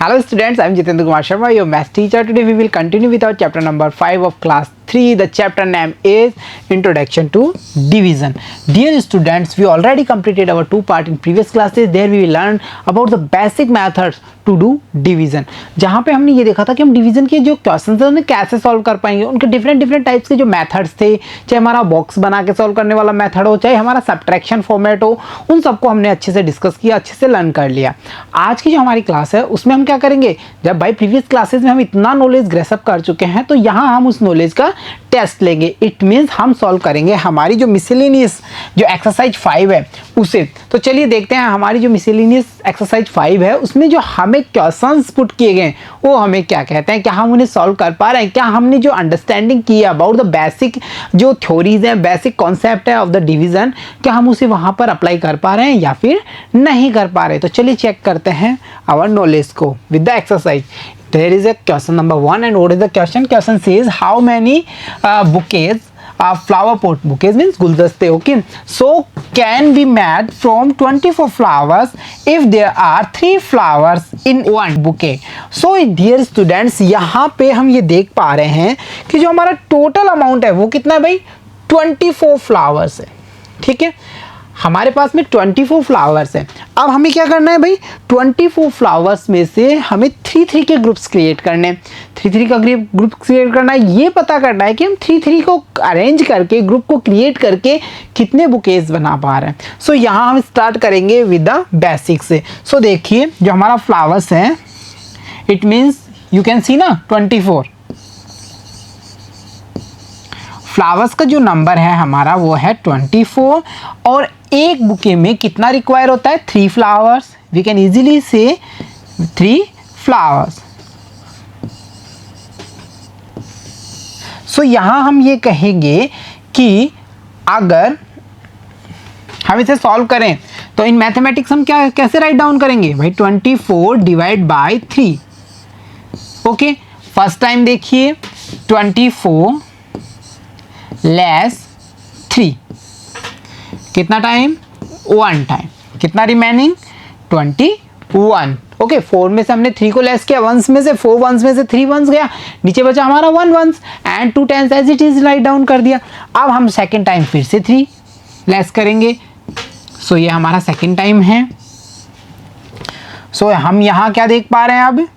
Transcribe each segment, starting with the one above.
Hello students, I am Jitendra Kumar Sharma, your math teacher. Today we will continue with our chapter number 5 of class 3. The chapter name is Introduction to Division. Dear students, we already completed our 2 part in previous classes. There we will learn about the basic methods to do division. जहाँ पे हमने ये देखा था कि हम division के जो क्वेश्चन थे उन्हें कैसे सॉल्व कर पाएंगे, उनके डिफरेंट टाइप्स के जो मेथड्स थे, चाहे हमारा बॉक्स बना के सॉल्व करने वाला मेथड हो, चाहे हमारा सब्ट्रैक्शन फॉर्मेट हो, उन सबको हमने अच्छे से डिस्कस किया, अच्छे से लर्न कर लिया. आज की जो हमारी क्लास है उसमें हम क्या करेंगे, जब भाई प्रीवियस क्लासेस में हम इतना नॉलेज ग्रेसअप कर चुके हैं तो यहाँ हम उस नॉलेज का टेस्ट लेंगे. इट मीन्स हम सॉल्व करेंगे हमारी जो मिसलेनियस जो एक्सरसाइज 5 है उसे. तो चलिए देखते हैं हमारी जो मिसलेनियस एक्सरसाइज 5 है उसमें जो हमें क्वेश्चंस पुट किए गए वो हमें क्या कहते हैं, क्या हम उन्हें सॉल्व कर पा रहे हैं, क्या हमने जो अंडरस्टैंडिंग की है अबाउट द बेसिक जो थ्योरीज हैं, बेसिक कॉन्सेप्ट है ऑफ द डिवीजन, क्या हम उसे वहाँ पर अप्लाई कर पा रहे हैं या फिर नहीं कर पा रहे. तो चलिए चेक करते हैं आवर नॉलेज को with the exercise. There is a question number 1 and what is the question? Question says how many bouquets flower pot, bouquets means guldaste, okay, so can be made from 24 flowers if there are 3 flowers in one bouquet. So dear students, यहाँ पे हम ये देख पा रहे हैं कि जो हमारा टोटल अमाउंट है वो कितना है भाई, 24 फ्लावर्स है. ठीक है, हमारे पास में 24 फ्लावर्स हैं. अब हमें क्या करना है भाई, 24 फ्लावर्स में से हमें 3 के ग्रुप्स क्रिएट करने हैं. 3 का ग्रुप क्रिएट करना है, ये पता करना है कि हम 3 को अरेंज करके ग्रुप को क्रिएट करके कितने बुकेज बना पा रहे हैं. सो यहाँ हम स्टार्ट करेंगे विद द बेसिक से. सो देखिए जो हमारा फ्लावर्स है, इट मीन्स यू कैन सी ना 24 फ्लावर्स का जो नंबर है हमारा वो है 24 और एक बुके में कितना रिक्वायर होता है, 3 फ्लावर्स. वी कैन इजीली से 3 फ्लावर्स. सो यहाँ हम ये कहेंगे कि अगर हम इसे सॉल्व करें तो इन मैथमेटिक्स हम क्या कैसे राइट डाउन करेंगे भाई, 24 divide by 3. Okay, first time देखिए 24 लेस 3, कितना टाइम, 1 टाइम, कितना रिमेनिंग 21. ओके, 4 में से हमने 3 को लेस किया, 1 में से 4 1 में से 3 1 गया, नीचे बचा हमारा 1 1 and 2 10 as it is write down कर दिया. अब हम सेकेंड टाइम फिर से 3 लेस करेंगे. सो ये हमारा सेकेंड टाइम है. सो हम यहाँ क्या देख पा रहे हैं अब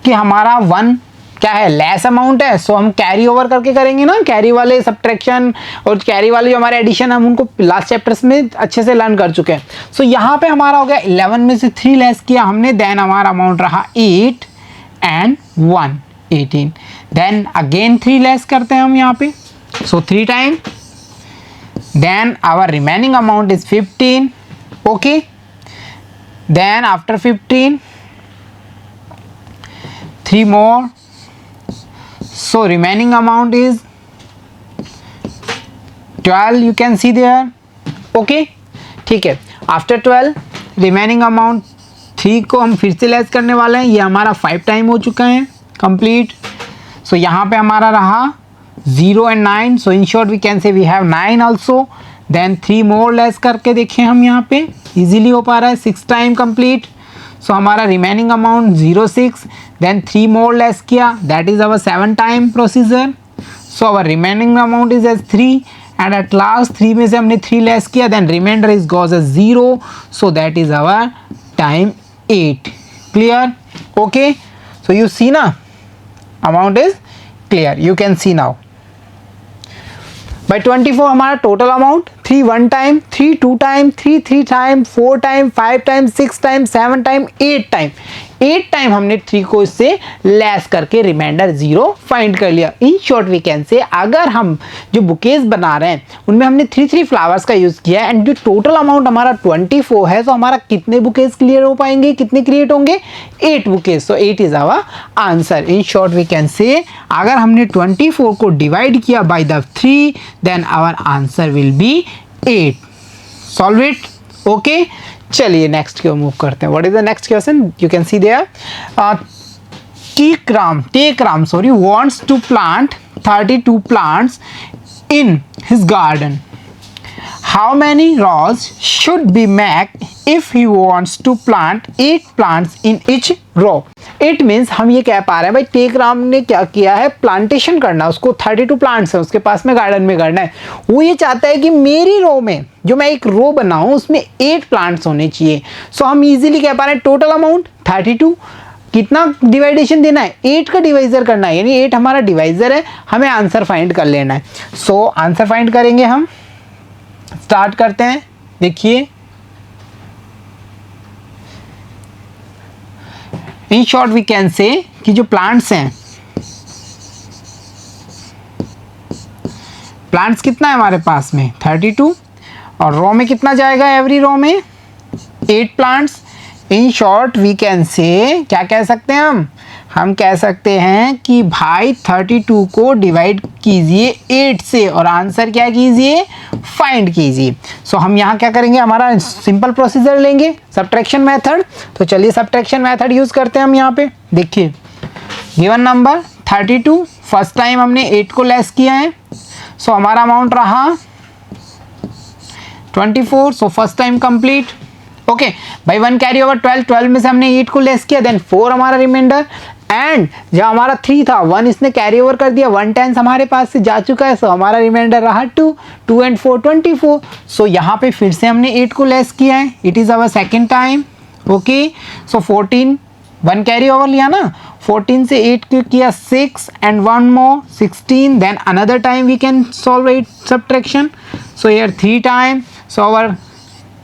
कि हमारा 1 क्या है, लेस अमाउंट है. सो हम कैरी ओवर करके करेंगे ना, कैरी वाले सब्ट्रैक्शन और कैरी वाले जो हमारे एडिशन हम उनको लास्ट चैप्टर्स में अच्छे से लर्न कर चुके हैं. सो यहाँ पे हमारा हो गया 11 में से 3 लेस किया हमने, देन हमारा अमाउंट रहा 8 एंड 1 18. देन अगेन 3 लेस करते हैं हम यहाँ पे, so 3 time, then our remaining amount is 15. Okay, then after 15 3 more. So remaining amount is 12, you can see there. Okay, ठीक है. After 12 remaining amount 3 को हम फिर से लेस करने वाले हैं. ये हमारा 5 टाइम हो चुका है कंप्लीट. सो यहाँ पे हमारा रहा 0 and 9. So in short we can say we have 9 also. Then 3 more less करके देखें हम यहाँ पे इजीली हो पा रहा है, 6 टाइम कंप्लीट. सो हमारा remaining amount 06, then 3 more less किया, that is our 7 time procedure. So our remaining amount is as 3 and at last 3 में से हमने 3 लेस किया, then remainder is goes as 0. So that is our time 8. Clear? Okay, so you see ना amount is clear, you can see now. By 24 हमारा total amount 3 1 time, 3 2 time, 3 3 time, 4 time, 5 time, 6 time, 7 time, 8 time. 8 time हमने 3 को इससे less करके reminder 0 find कर लिया. इन short we can say अगर हम जो बुकेज बना रहे हैं उनमें हमने 3 फ्लावर्स का यूज़ किया एंड जो टोटल अमाउंट हमारा 24 है, तो हमारा कितने बुकेज क्लियर हो पाएंगे, कितने क्रिएट होंगे, 8 bouquets. So 8 is our answer. In short we can say अगर हमने 24 को डिवाइड किया by the 3 then our answer will be 8. Solve it. Okay, चलिए नेक्स्ट की ओर मूव करते हैं. What is the next question, you can see there. Tekram wants to plant 32 plants in his garden. how many rows should be made if he wants to plant 8 plants in each row? It means हम ये कह पा रहे हैं भाई take Ram ने क्या किया है, प्लांटेशन करना, उसको 32 प्लांट्स है उसके पास में, गार्डन में करना है। वो ये चाहता है कि मेरी रो में, जो मैं एक रो बनाऊं उसमें 8 प्लांट्स होने चाहिए। सो हम इजीली कह पा रहे हैं टोटल अमाउंट 32, कितना डिवाइडेशन देना है, 8 का डिवाइजर करना है, यानी 8 हमारा डिवाइजर है, हमें आंसर फाइंड कर लेना है। सो आंसर फाइंड करेंगे हम, स्टार्ट करते हैं। देखिए इन शॉर्ट वी कैन से कि जो प्लांट्स हैं, प्लांट्स कितना है हमारे पास में 32, और रो में कितना जाएगा, एवरी रो में 8 plants. In short we can say, क्या कह सकते हैं हम कह सकते हैं कि भाई 32 को डिवाइड कीजिए 8 से और आंसर क्या कीजिए, फाइंड कीजिए। सो हम यहाँ क्या करेंगे, हमारा सिंपल प्रोसीजर लेंगे, सब्ट्रैक्शन मेथड। तो चलिए सब्ट्रैक्शन मेथड यूज़ करते हैं हम यहाँ पे। देखिए गिवन नंबर 32, फर्स्ट टाइम हमने 8 को लेस किया है, सो हमारा अमाउंट रहा 24। So first time complete. Okay भाई 1 कैरी ओवर 12 में से हमने 8 को लेस किया, देन 4 हमारा रिमाइंडर, एंड जो हमारा 3 था 1 इसने कैरी ओवर कर दिया, 1 टेंस हमारे पास से जा चुका है, सो हमारा रिमाइंडर रहा 2 एंड 4 24। सो यहाँ पे फिर से हमने 8 को लेस किया है, it is our second time. Okay so 14, 1 carry over लिया ना, 14 से 8 को किया 6 and 1 more 16, then another time we can solve 8 subtraction. So here 3 time, so our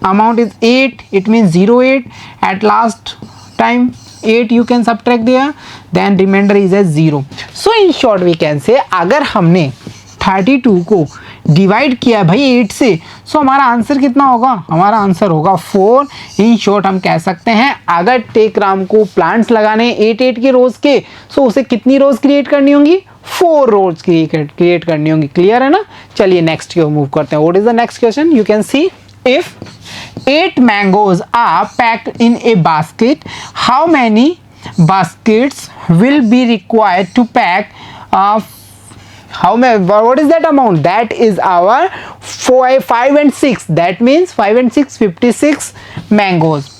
amount is 8, it means 0 8, at last time 8 you can subtract there, then remainder is as 0. So in short we can say अगर हमने 32 को divide किया भाई 8 से, सो हमारा answer कितना होगा, हमारा आंसर होगा 4। इन शॉर्ट हम कह सकते हैं अगर टेक राम को प्लांट्स लगाने 8 के रोज के, सो उसे कितनी रोज क्रिएट करनी होंगी, 4 रोज क्रिएट करनी होंगी। क्लियर है ना। चलिए नेक्स्ट की ओर मूव करते हैं। What is the next question, you can C if 8 mangoes are packed in a basket, how many baskets will be required to pack how many, what is that amount, that is our 5 and 6, that means 5 and 6 56 mangoes।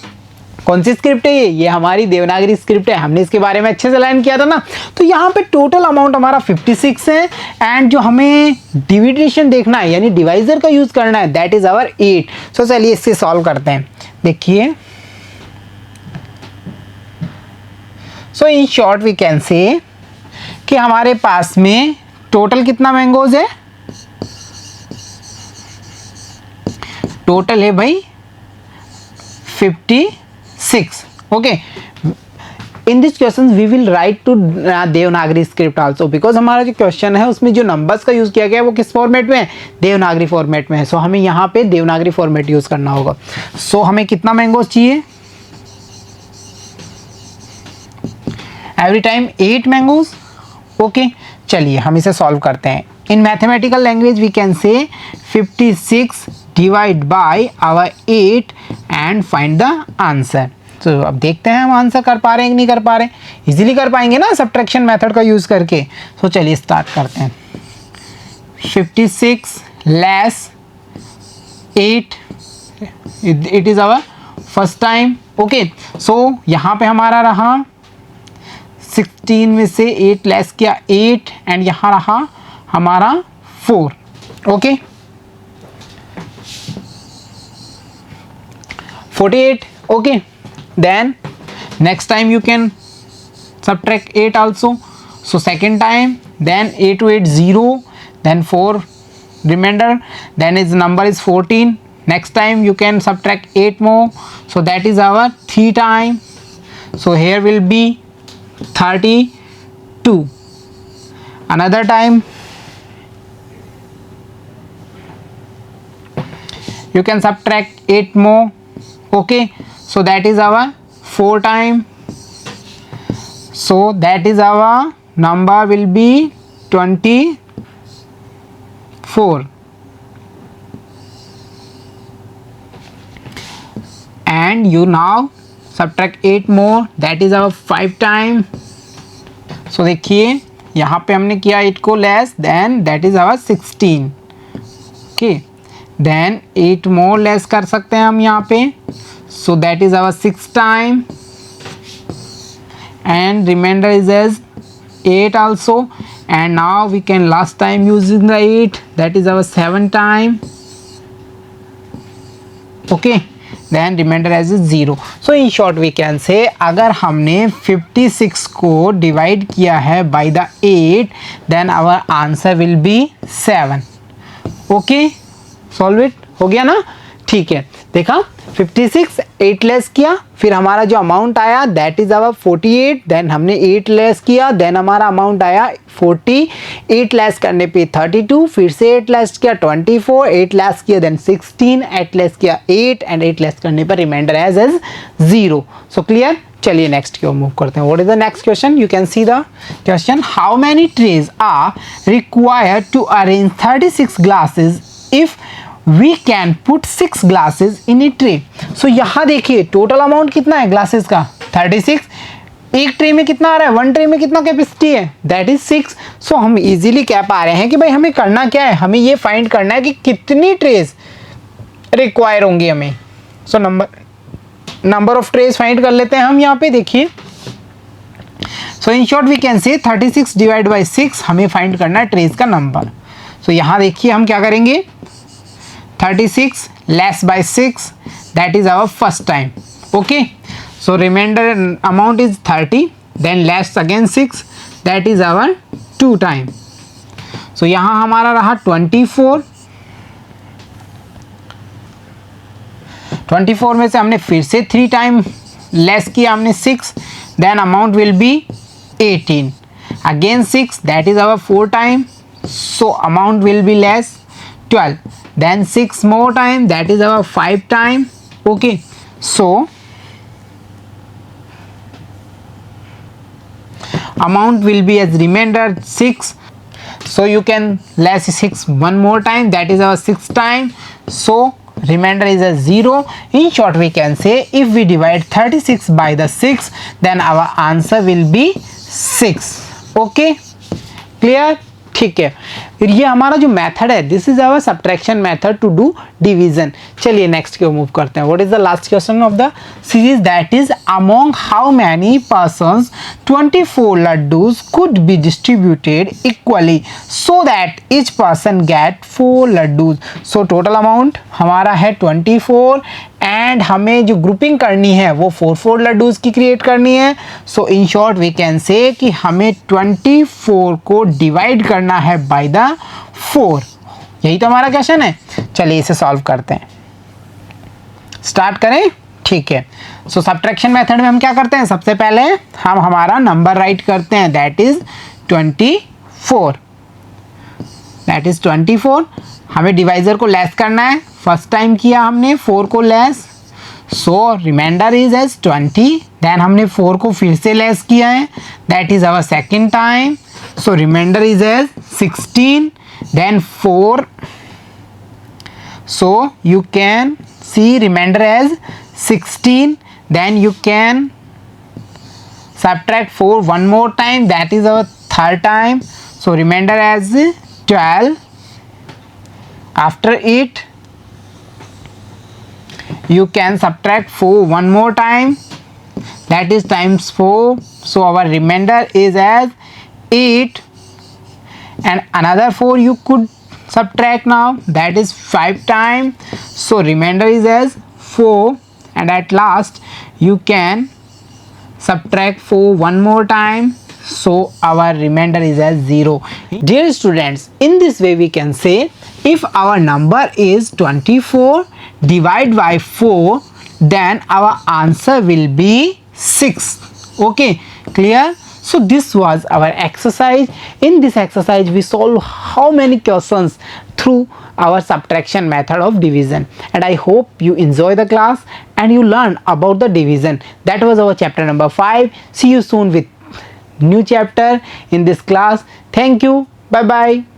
कौन सी script है ये हमारी Devanagari script है, हमने इसके बारे में अच्छे से लर्न किया था ना। तो यहाँ पे टोटल अमाउंट हमारा 56 है, एंड जो हमें डिविडेशन देखना है यानी डिवाइजर का यूज करना है, दैट इज आवर 8। सो चलिए इससे सॉल्व करते हैं। देखिए so in short we can say कि हमारे पास में टोटल कितना मैंगोज है, टोटल है भाई 56। okay, in this questions we will write to Devanagari script also, because हमारा जो क्वेश्चन है उसमें जो नंबर्स का यूज किया गया है वो किस फॉर्मेट में है, देवनागरी फॉर्मेट में है। सो हमें यहाँ पे देवनागरी फॉर्मेट यूज करना होगा। सो हमें कितना मैंगोज चाहिए, एवरी टाइम 8 मैंगोज। ओके चलिए हम इसे सॉल्व करते हैं। In mathematical language we can say 56 divide by our 8 and find the answer. तो अब देखते हैं हम आंसर कर पा रहे हैं कि नहीं कर पा रहे हैं। इजीली कर पाएंगे ना सब्ट्रैक्शन मेथड का यूज़ करके। तो चलिए स्टार्ट करते हैं। 56 less 8, it is our first time. Okay so यहाँ पे हमारा रहा 16 में से 8 लेस किया 8, एंड यहाँ रहा हमारा 4। Okay 48। okay, then next time you can subtract 8 also. So second time, then 8 to 8 0, then 4 remainder, then its number is 14. Next time you can subtract 8 more, so that is our 3 time. So here will be 32. Another time you can subtract 8 more. Okay, so that is our 4 time. So that is our number will be 24. And you now subtract 8 more, that is our 5 time. So देखिए यहाँ पे हमने किया 8 को less, then that is our 16. Okay, then 8 more less कर सकते हैं हम यहाँ पे, so that is our 6 time and remainder is as 8 also, and now we can last time using the 8, that is our 7 time. Okay, then remainder as 0. So in short we can say अगर हमने 56 को divide किया है by the 8, then our answer will be 7. Okay, solve it. हो गया ना, ठीक है, देखा 56 8 लेस किया, फिर हमारा जो अमाउंट आया दैट इज आवर 48, देन हमने 8 लेस किया, देन हमारा अमाउंट आया 40, 8 लेस करने पे 32, फिर से 8 लेस किया 24, 8 लेस किया देन 16, 8 लेस किया 8 एंड 8 लेस करने पर रिमाइंडर एज 0. So clear. चलिए नेक्स्ट की ओर मूव करते हैं. What is the next question? You can see the question. How many trays are required to arrange 36 glasses if we can put 6 glasses in a tray. so यहाँ देखिए total amount कितना है glasses का 36, एक tray में कितना आ रहा है, वन ट्रे में कितना कैपेसिटी है दैट इज 6. सो हम इजीली कह पा रहे हैं कि भाई हमें करना क्या है, हमें ये फाइंड करना है कि कितनी ट्रेज रिक्वायर होंगी हमें. So number of trays find कर लेते हैं हम यहाँ पे. देखिए so in short we can say 36 divide by 6 हमें फाइंड करना है ट्रेज का नंबर. सो यहाँ देखिए हम क्या करेंगे, 36 less by 6, that is our first time. Okay, so remainder amount is 30, then less again 6, that is our 2 time. So यहाँ हमारा रहा 24, 24 में से हमने फिर से 3 टाइम लेस किया हमने 6, then amount will be 18, again 6, that is our 4 time, so amount will be less 12, then 6 more time, that is our 5 time. Okay, so amount will be as remainder 6, so you can less 6 one more time, that is our 6 time, so remainder is a 0. In short we can say if we divide 36 by the 6, then our answer will be 6. Okay, clear. ठीक है, फिर ये हमारा जो method है this is our subtraction method to do division. चलिए next की ओर मूव करते हैं. What is the last question of the series, that is among how many persons 24 laddoos could be distributed equally so that each person get 4 laddoos. So total amount हमारा है 24 and हमें जो grouping करनी है वो 4 लड्डूज की क्रिएट करनी है. So in short we can say कि हमें 24 को डिवाइड करना है बाय द 4. यही तो हमारा क्वेश्चन है. चलिए इसे सॉल्व करते हैं, स्टार्ट करें. ठीक है, सो सब्ट्रैक्शन मेथड में हम क्या करते हैं, सबसे पहले हम हमारा नंबर राइट करते हैं दैट इज 24, दैट इज 24. हमें डिवाइजर को लेस करना है, फर्स्ट टाइम किया हमने 4 को less, so remainder is as 20. Then हमने 4 को फिर से लेस किया है, that is our second time, so remainder is as 16. Then 4, so you can see remainder as 16. Then you can subtract 4 one more time, that is our third time, so remainder as 12. After it you can subtract 4 one more time, that is times 4, so our remainder is as 8, and another 4 you could subtract now, that is 5 time, so remainder is as 4, and at last you can subtract 4 one more time, so our remainder is as 0. Dear students, in this way we can say if our number is 24 divide by 4, then our answer will be 6. Okay, clear. So this was our exercise. In this exercise we solve how many questions through our subtraction method of division, and I hope you enjoy the class and you learn about the division. That was our chapter number 5. See you soon with new chapter in this class. Thank you. Bye bye.